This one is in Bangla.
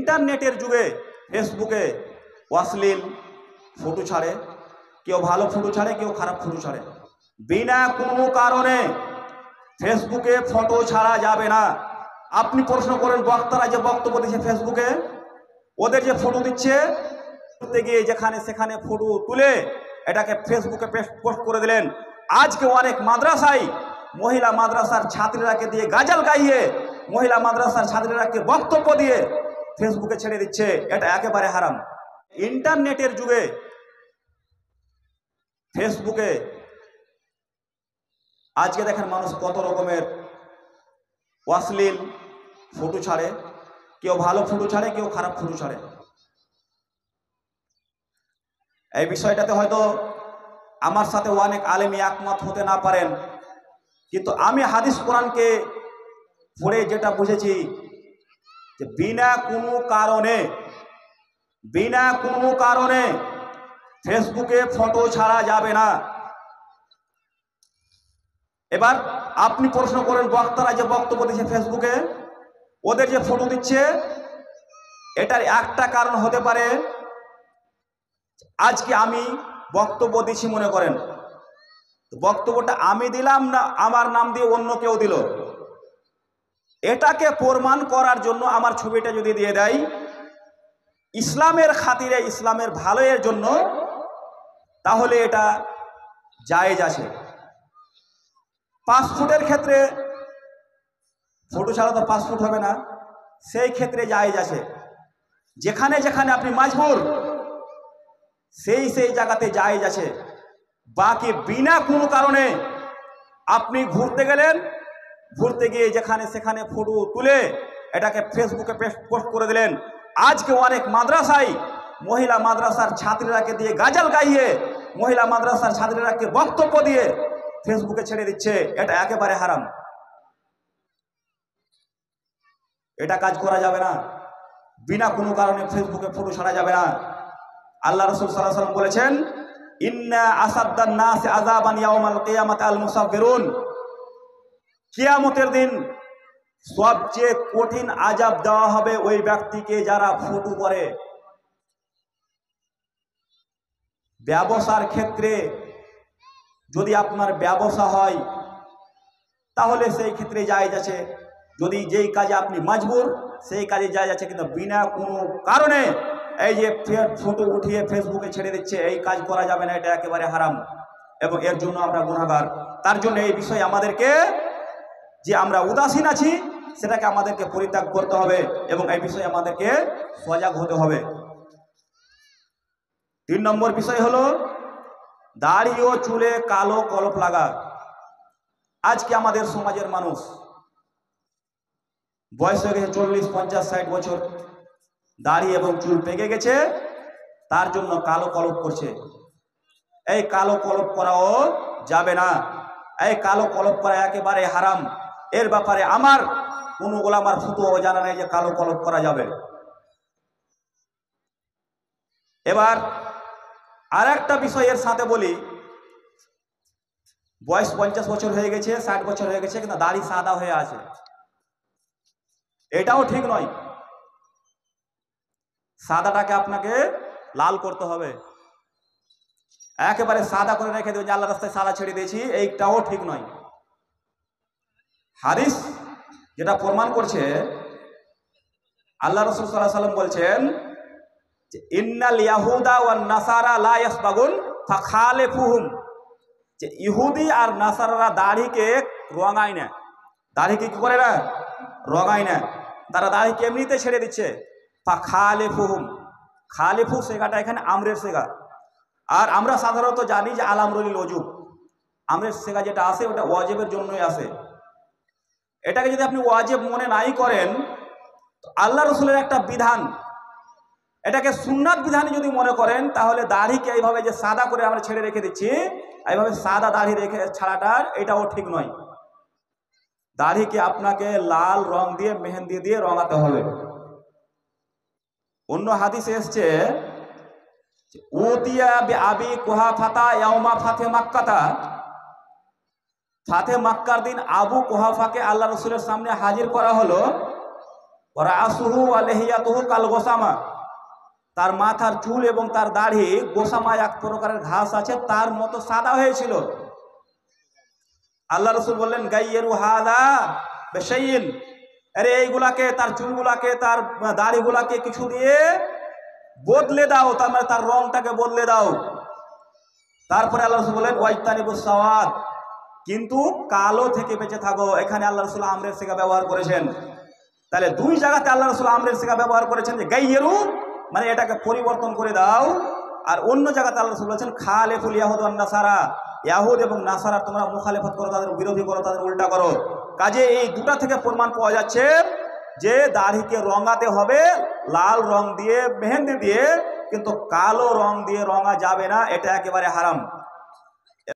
ইন্টারনেটের যুগে ফেসবুকে অশ্লীল ফটো ছাড়ে, কেউ ভালো ফটো ছাড়ে, কেউ খারাপ ফটো ছাড়ে। বিনা কোনো কারণে ফেসবুকে ফটো ছাড়া যাবে না। আপনি প্রশ্ন করেন বক্তারা যে বক্তব্য দিচ্ছে ফেসবুকে, ওদের যে ফটো দিচ্ছে, করতে গিয়ে যেখানে সেখানে ফটো তুলে এটাকে ফেসবুকে পোস্ট করে দিলেন। আজকে অনেক মাদ্রাসায় মহিলা মাদ্রাসার ছাত্রীরাকে দিয়ে গাজাল গাইয়ে, মহিলা মাদ্রাসার ছাত্রীরাকে বক্তব্য দিয়ে ফেসবুকে ছেড়ে দিচ্ছে। এটা একেবারে হারাম। ইন্টারনেটের যুগে ফেসবুকে আজকে দেখেন মানুষ কত রকমের অশ্লীল ফটো ছাড়ে, কেউ ভালো ফটো ছাড়ে, কেউ খারাপ ফটো ছাড়ে। এই বিষয়টাতে হয়তো আমার সাথে অনেক আলেমী একমত হতে না পারেন, কিন্তু আমি হাদিস কোরআনকে পড়ে যেটা বুঝেছি যে বিনা কোনো কারণে ফেসবুকে ফটো ছাড়া যাবে না। এবার আপনি প্রশ্ন করেন বক্তারা যে বক্তব্য দিচ্ছে ফেসবুকে, ওদের যে ফটো দিচ্ছে, এটার একটা কারণ হতে পারে আজকে আমি বক্তব্য দিচ্ছি, মনে করেন বক্তব্যটা আমি দিলাম না আমার নাম দিয়ে অন্য কেউ দিল, এটাকে প্রমাণ করার জন্য আমার ছবিটা যদি দিয়ে দেয় ইসলামের খাতিরে, ইসলামের ভালোর জন্য, তাহলে এটা জায়েজ আছে। পাসপোর্টের ক্ষেত্রে ফটো ছাড়া তো পাসপোর্ট হবে না, সেই ক্ষেত্রে জায়েজ আছে। যেখানে যেখানে আপনি মাজবুর সেই জায়গাতে জায়েজ আছে। বাকি বিনা কোনো কারণে আপনি ঘুরতে গেলেন, ঘুরতে গিয়ে যেখানে সেখানে ফটো তুলে এটাকে ফেসবুকে পোস্ট করে দিলেন। আজকে অনেক মাদ্রাসায় মহিলা মাদ্রাসার ছাত্রীরাকে দিয়ে গাজাল গাইয়ে, মহিলা মাদ্রাসার ছাত্রীরাকে বক্তব্য দিয়ে ফেসবুকে ছেড়ে দিচ্ছে। এটা একেবারে হারাম। এটা কাজ করা যাবে না। বিনা কোনো কারণে ফেসবুকে ফটো ছাড়া যাবে না। আল্লাহ রাসূল সাল্লাল্লাহু আলাইহি ওয়াসাল্লাম বলেছেন, ইন্না আসাদ্দান নাস আযাবান ইয়াউমাল কিয়ামাতি আল মুসাফফিরুন। কিয়ামতের দিন সবচেয়ে কঠিন আযাব দেওয়া হবে ওই ব্যক্তিকে যারা ফটো করে। ব্যবসার ক্ষেত্রে যদি আপনার ব্যবসা হয় তাহলে সেই ক্ষেত্রে জায়েজ আছে। যদি যেই কাজে আপনি মজবুর সেই কাজে জায়েজ আছে, কিন্তু বিনা কোনো কারণে এই যে ফটো উঠিয়ে ফেসবুকে ছেড়ে দিচ্ছে, এই কাজ করা যাবে না। এটা একেবারে হারাম এবং এর জন্য আমরা গুনাহগার। তার জন্য এই বিষয়ে আমাদেরকে, যে আমরা উদাসীন আছি সেটাকে আমাদেরকে পরিত্যাগ করতে হবে এবং এই বিষয়ে আমাদেরকে সজাগ হতে হবে। 3 নম্বর বিষয় হলো দাড়ি ও চুলে কালো কলপ লাগা। আজকে আমাদের সমাজের মানুষ বয়স হয়ে গেছে 40, 50, 60 বছর, দাড়ি এবং চুল পেকে গেছে, তার জন্য কালো কলপ করছে। এই কালো কলপ করাও যাবে না। এই কালো কলপ করা একেবারে হারাম। এর ব্যাপারে আমার কোনো ওলামার ফতোয়া জানা নেই যে কালো কলপ করা যাবে। এবার আর একটা বিষয়ের সাথে বলি, বয়স 50 বছর হয়ে গেছে, 60 বছর হয়ে গেছে, কিন্তু দাড়ি সাদা হয়ে আছে, এটাও ঠিক নয়। সাদাটাকে আপনাকে লাল করতে হবে। একেবারে সাদা করে রেখে দেবেন যে আল্লাহ রাস্তায় সাদা ছেড়ে দিয়েছি, এইটাও ঠিক নয়। হাদিস যেটা প্রমাণ করছে, আল্লাহ রাসূল সাল্লাল্লাহু আলাইহি ওয়াসাল্লাম বলছেন যে ইন্নাল ইয়াহুদা ওয়ান নাসারা লা ইয়াসবাগুন ফাখালিফুহুম, যে ইহুদি আর নাসারারা দাড়িকে রঙায় না। দাড়িকে কি করে না? রঙায় না। তারা দাড়িকে এমনিতে ছেড়ে দিচ্ছে। ফাখালিফুহুম, খালিফু সেগাটা এখানে আমরের সেগা। আর আমরা সাধারণত জানি যে আলামরুল ওজুব, আমরের সেগা যেটা আসে ওটা ওয়াজিবের জন্যই আসে। এটাকে যদি আপনি ওয়াজিব মনে নাই করেন, আল্লাহ রসুলের একটা বিধান, এটাকে সুন্নাত বিধানে যদি মনে করেন, তাহলে দাড়িকে এইভাবে যে সাদা করে আমরা ছেড়ে রেখে দিচ্ছি, এইভাবে সাদা দাড়ি রেখে ছাড়াটা এটাও ঠিক নয়। দাড়িকে আপনাকে লাল রং দিয়ে, মেহেন্দি দিয়ে রঙাতে হবে। অন্য হাদিসে এসছে উতিয়া বিআবি কুহাফাতা ইয়াউমা ফাতে মাক্কাতা, ফাতে মাক্কার দিন আবু কুহাফাকে আল্লাহ রসুলের সামনে হাজির করা হলো। রাসুহু ওয়া লিহিয়াতুহু কাল গোসামা, তার মাথার চুল এবং তার দাড়ি গোসামা এক প্রকারের ঘাস আছে তার মতো সাদা হয়েছিল। আল্লাহ রসুল বললেন গাইয়েরু হাদা বেশাইন, আরে এইগুলাকে, তার চুলগুলাকে, তার দাড়িগুলাকে কিছু দিয়ে বদলে দাও, তার মানে তার রংটাকে বদলে দাও। তারপরে আল্লাহ রসুল বললেন ওয়াইতানিবুস সাওয়াদ, কিন্তু কালো থেকে বেঁচে থাকো। এখানে আল্লাহ রসুল আমরের সিগা ব্যবহার করেছেন। তাহলে দুই জায়গাতে আল্লাহ রসুল আমরের সিগা ব্যবহার করেছেন, যে গাইয়েরু মানে এটাকে পরিবর্তন করে দাও, আর অন্য জায়গাতে আল্লাহ রসুল বলেছেন খালেফুল ইয়াহুদ ওয়ান নাসারা, ইয়াহুদ এবং নাসারা তোমরা মুখালেফত করো, তাদের বিরোধী করো, তাদের উল্টা করো। কাজে এই দুটা থেকে প্রমাণ পাওয়া যাচ্ছে যে দাড়িকে রঙাতে হবে লাল রং দিয়ে, মেহেন্দি দিয়ে, কিন্তু কালো রং দিয়ে রঙা যাবে না, এটা একেবারে হারাম।